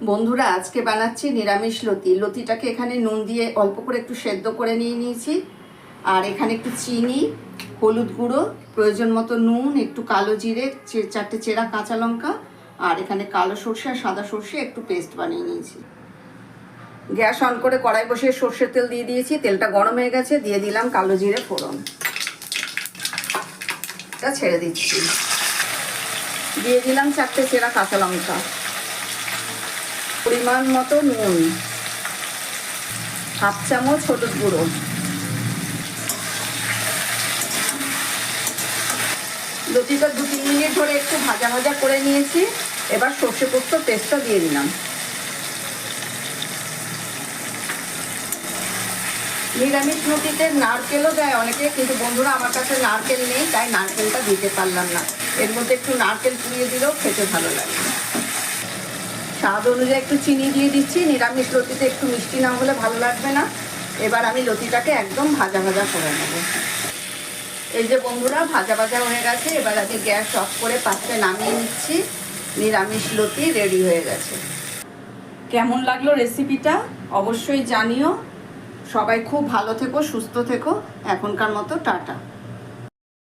বন্ধুরা, আজকে বানাচ্ছি নিরামিষ লতি। লতিটাকে এখানে নুন দিয়ে অল্প করে একটু সেদ্ধ করে নিয়েছি। আর এখানে একটু চিনি, হলুদ গুঁড়ো, প্রয়োজন মতো নুন, একটু কালো জিরে, 4টে চেরা কাঁচা লঙ্কা, আর এখানে কালো সর্ষে আর সাদা সর্ষে একটু পেস্ট বানিয়ে নিয়েছি। গ্যাস অন করে কড়াই বসিয়ে সর্ষের তেল দিয়ে দিয়েছি। তেলটা গরম হয়ে গেছে, দিয়ে দিলাম কালো জিরে ফোড়ন। এটা ছেড়ে দিচ্ছি। দিয়ে দিলাম 4টে চেরা কাঁচা লঙ্কা, পরিমাণ মতো নুন, হাফ চামচ হলুদ গুঁড়ো। লতিটা 2-3 মিনিট ধরে একটু ভাজা ভাজা করে নিয়েছি। এবার সর্ষে পোস্ত পেস্টটা দিয়ে দিলাম। নিরামিষ লতিতে নারকেলও দেয় অনেকে, কিন্তু বন্ধুরা আমার কাছে নারকেল নেই, তাই নারকেলটা দিতে পারলাম না। এর মধ্যে একটু নারকেল পুড়িয়ে দিলেও খেতে ভালো লাগে। স্বাদ অনুযায়ী একটু চিনি দিয়ে দিচ্ছি। নিরামিষ লতিতে একটু মিষ্টি না হলে ভালো লাগবে না। এবার আমি লতিটাকে একদম ভাজা ভাজা করে নেব। এই যে বন্ধুরা, ভাজা ভাজা হয়ে গেছে। এবার আমি গ্যাস অফ করে পাত্রে নামিয়ে নিচ্ছি। নিরামিষ লতি রেডি হয়ে গেছে। কেমন লাগলো রেসিপিটা অবশ্যই জানিও। সবাই খুব ভালো থেকো, সুস্থ থেকো। এখনকার মতো টাটা।